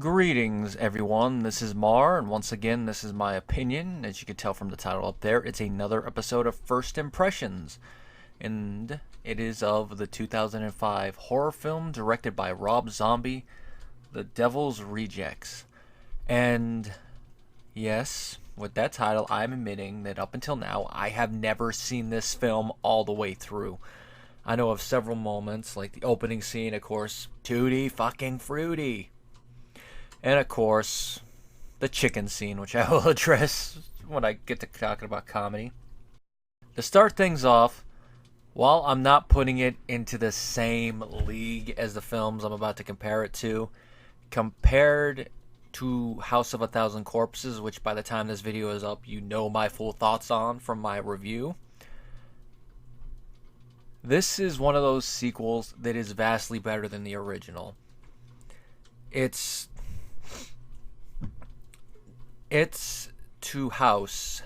Greetings, everyone. This is Mar, and once again, this is my opinion. As you can tell from the title up there, it's another episode of First Impressions, and it is of the 2005 horror film directed by Rob Zombie, The Devil's Rejects. And yes, with that title, I'm admitting that up until now, I have never seen this film all the way through. I know of several moments, like the opening scene, of course, tutti fucking fruity. And of course, the chicken scene, which I will address when I get to talking about comedy. To start things off, while I'm not putting it into the same league as the films I'm about to compare it to, compared to House of a Thousand Corpses, which by the time this video is up, you know my full thoughts on from my review, this is one of those sequels that is vastly better than the original. It's to House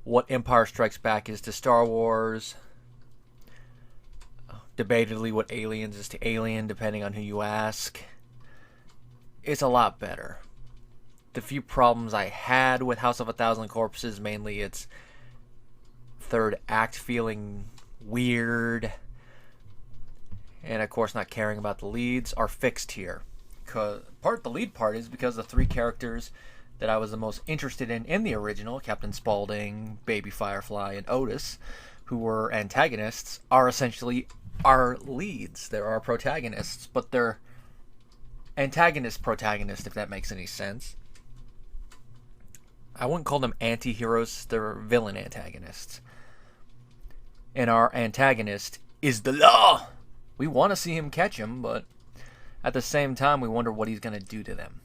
what Empire Strikes Back is to Star Wars, debatedly what Aliens is to Alien, depending on who you ask. It's a lot better. The few problems I had with House of a Thousand Corpses, mainly its third act feeling weird, and of course not caring about the leads, are fixed here. The lead part is because the three characters that I was the most interested in the original, Captain Spaulding, Baby Firefly, and Otis, who were antagonists, are essentially our leads. They're our protagonists, but they're antagonist-protagonist, if that makes any sense. I wouldn't call them anti-heroes, they're villain antagonists. And our antagonist is the law! We want to see him catch him, but at the same time, we wonder what he's going to do to them.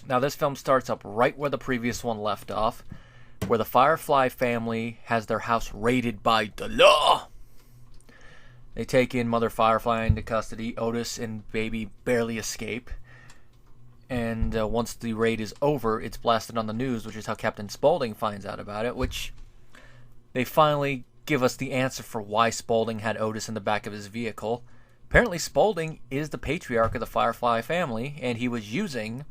Now, this film starts up right where the previous one left off, where the Firefly family has their house raided by the law. They take in Mother Firefly into custody. Otis and Baby barely escape. And once the raid is over, it's blasted on the news, which is how Captain Spaulding finds out about it, which they finally give us the answer for why Spaulding had Otis in the back of his vehicle. Apparently, Spaulding is the patriarch of the Firefly family, and he was using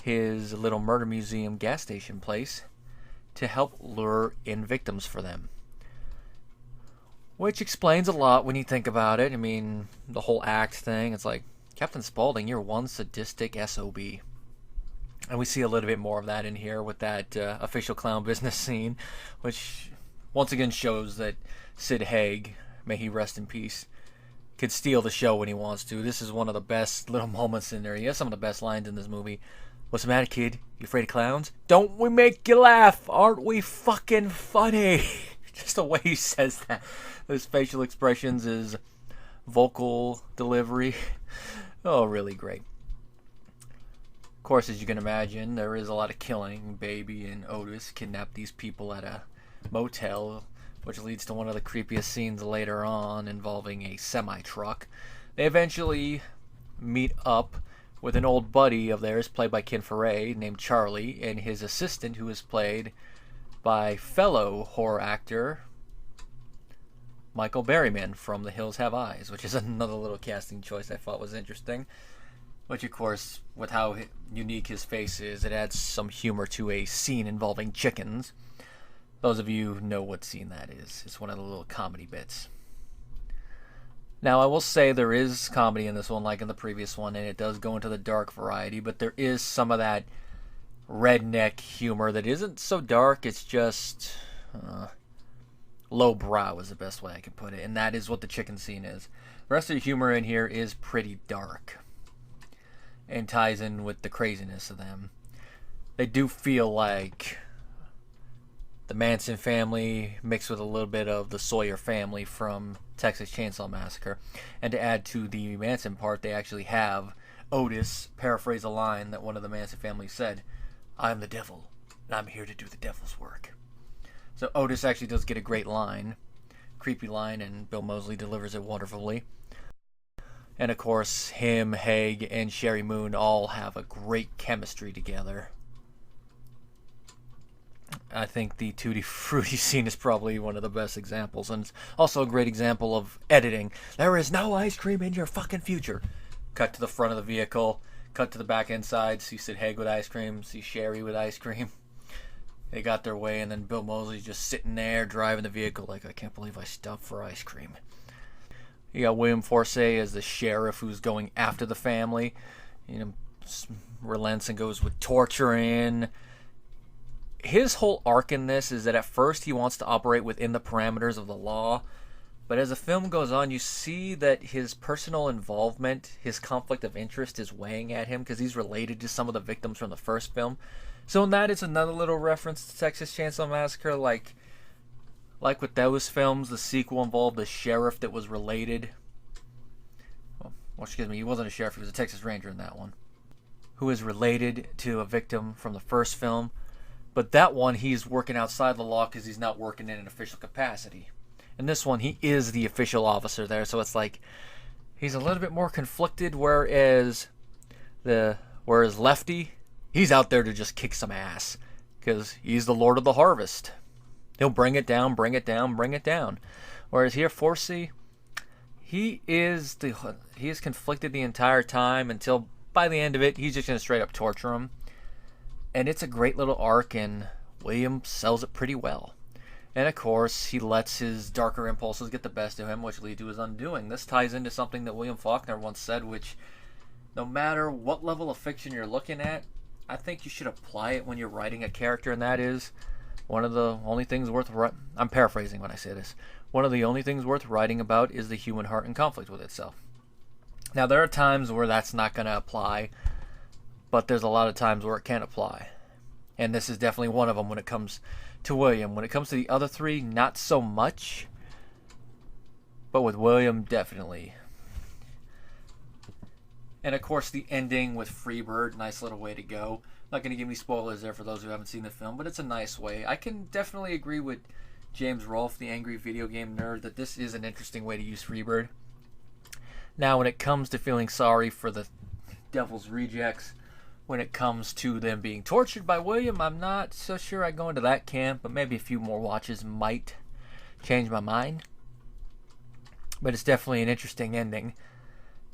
his little murder museum gas station place to help lure in victims for them. Which explains a lot when you think about it. I mean, the whole act thing, it's like, Captain Spaulding, you're one sadistic SOB. And we see a little bit more of that in here with that official clown business scene, which once again shows that Sid Haig, may he rest in peace, could steal the show when he wants to. This is one of the best little moments in there. He has some of the best lines in this movie. What's the matter, kid? You afraid of clowns? Don't we make you laugh? Aren't we fucking funny? Just the way he says that. His facial expressions, his vocal delivery. Oh, really great. Of course, as you can imagine, there is a lot of killing. Baby and Otis kidnap these people at a motel, which leads to one of the creepiest scenes later on involving a semi-truck. They eventually meet up with an old buddy of theirs, played by Ken Foray, named Charlie, and his assistant, who is played by fellow horror actor Michael Berryman from The Hills Have Eyes, which is another little casting choice I thought was interesting. Which, of course, with how unique his face is, it adds some humor to a scene involving chickens. Those of you who know what scene that is. It's one of the little comedy bits. Now, I will say there is comedy in this one, like in the previous one, and it does go into the dark variety, but there is some of that redneck humor that isn't so dark, it's just lowbrow is the best way I can put it, and that is what the chicken scene is. The rest of the humor in here is pretty dark and ties in with the craziness of them. They do feel like the Manson family mixed with a little bit of the Sawyer family from Texas Chainsaw Massacre. And to add to the Manson part, they actually have Otis paraphrase a line that one of the Manson family said, "I'm the devil, and I'm here to do the devil's work." So Otis actually does get a great line, creepy line, and Bill Moseley delivers it wonderfully. And of course, him, Haig, and Sheri Moon all have a great chemistry together. I think the Tutti Frutti scene is probably one of the best examples, and it's also a great example of editing. There is no ice cream in your fucking future. Cut to the front of the vehicle. Cut to the back inside, see Sid Haig with ice cream, see Sheri with ice cream. They got their way, and then Bill Moseley's just sitting there driving the vehicle like, I can't believe I stopped for ice cream. You got William Forsythe as the sheriff who's going after the family. You know, relents and goes with torturing. His whole arc in this is that at first he wants to operate within the parameters of the law, but as the film goes on, you see that his personal involvement, his conflict of interest is weighing at him because he's related to some of the victims from the first film. So in that, it's another little reference to Texas Chainsaw Massacre, like with those films, the sequel involved a sheriff that was related. Well, excuse me, he wasn't a sheriff, he was a Texas Ranger in that one, who is related to a victim from the first film. But that one, he's working outside the law because he's not working in an official capacity. In this one, he is the official officer there, so it's like he's a little bit more conflicted, whereas Lefty, he's out there to just kick some ass because he's the Lord of the Harvest. He'll bring it down, bring it down, bring it down. Whereas here, Forsythe, he is conflicted the entire time until by the end of it, he's just going to straight up torture him. And it's a great little arc, and William sells it pretty well. And of course, he lets his darker impulses get the best of him, which lead to his undoing. This ties into something that William Faulkner once said, which no matter what level of fiction you're looking at, I think you should apply it when you're writing a character, and that is one of the only things worth I'm paraphrasing when I say this. One of the only things worth writing about is the human heart in conflict with itself. Now, there are times where that's not going to apply, but there's a lot of times where it can apply. And this is definitely one of them when it comes to William. When it comes to the other three, not so much. But with William, definitely. And of course, the ending with Freebird, nice little way to go. Not going to give me spoilers there for those who haven't seen the film, but it's a nice way. I can definitely agree with James Rolfe, the angry video game nerd, that this is an interesting way to use Freebird. Now, when it comes to feeling sorry for the Devil's Rejects, when it comes to them being tortured by William, I'm not so sure I go into that camp, but maybe a few more watches might change my mind. But it's definitely an interesting ending.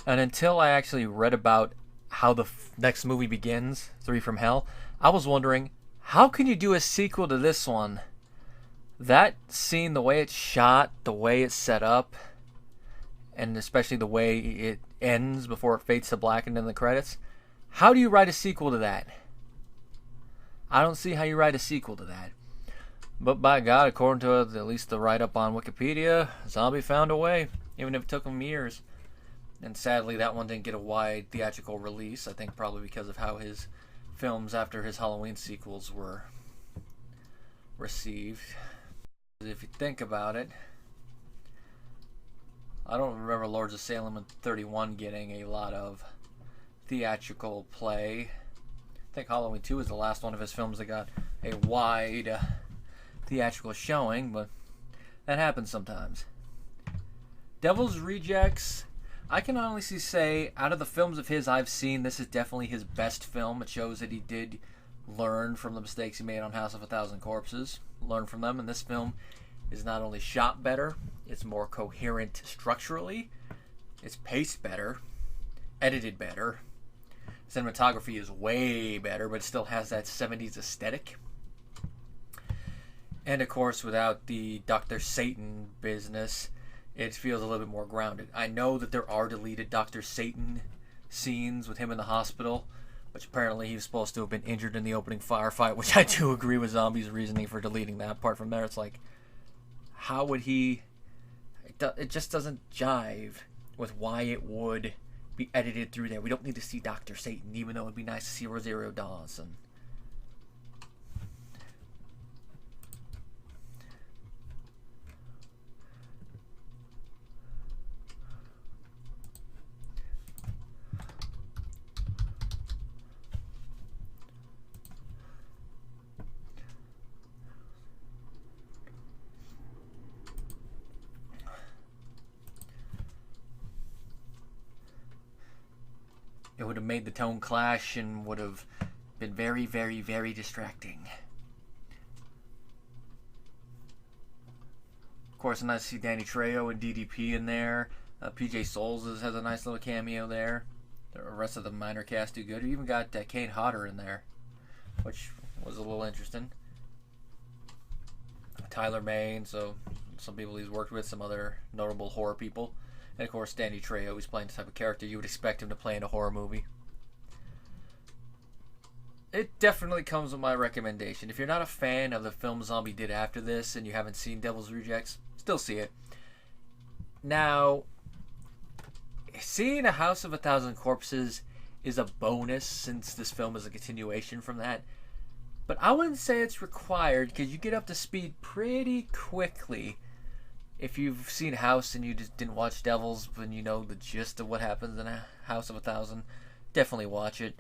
And until I actually read about how the next movie begins, 3 from Hell, I was wondering, how can you do a sequel to this one? That scene, the way it's shot, the way it's set up, and especially the way it ends before it fades to black and then the credits, how do you write a sequel to that? I don't see how you write a sequel to that. But by God, according to at least the write-up on Wikipedia, Zombie found a way, even if it took him years. And sadly, that one didn't get a wide theatrical release, I think probably because of how his films after his Halloween sequels were received. If you think about it, I don't remember Lords of Salem and 31 getting a lot of theatrical play. I think Halloween 2 is the last one of his films that got a wide theatrical showing, but that happens sometimes. Devil's Rejects, I can honestly say, out of the films of his I've seen, this is definitely his best film. It shows that he did learn from the mistakes he made on House of a Thousand Corpses, learn from them, and this film is not only shot better, it's more coherent structurally, it's paced better, edited better, cinematography is way better, but it still has that 70s aesthetic. And of course, without the Dr. Satan business, it feels a little bit more grounded. I know that there are deleted Dr. Satan scenes with him in the hospital, which apparently he was supposed to have been injured in the opening firefight, which I do agree with Zombie's reasoning for deleting that. Apart from there, it's like, how would he... It just doesn't jive with why it would be edited through there. We don't need to see Dr. Satan, even though it would be nice to see Rosario Dawson. It would have made the tone clash and would have been very, very, very distracting. Of course, nice to see Danny Trejo and DDP in there. PJ Souls has a nice little cameo there. The rest of the minor cast do good. You even got Kane Hodder in there, which was a little interesting. Tyler Mane, so some people he's worked with, some other notable horror people. And of course, Danny Trejo, he's playing the type of character you would expect him to play in a horror movie. It definitely comes with my recommendation. If you're not a fan of the film Zombie did after this and you haven't seen Devil's Rejects, still see it. Now, seeing A House of a Thousand Corpses is a bonus since this film is a continuation from that. But I wouldn't say it's required because you get up to speed pretty quickly. If you've seen House and you just didn't watch Devils, but you know the gist of what happens in A House of a Thousand, definitely watch it.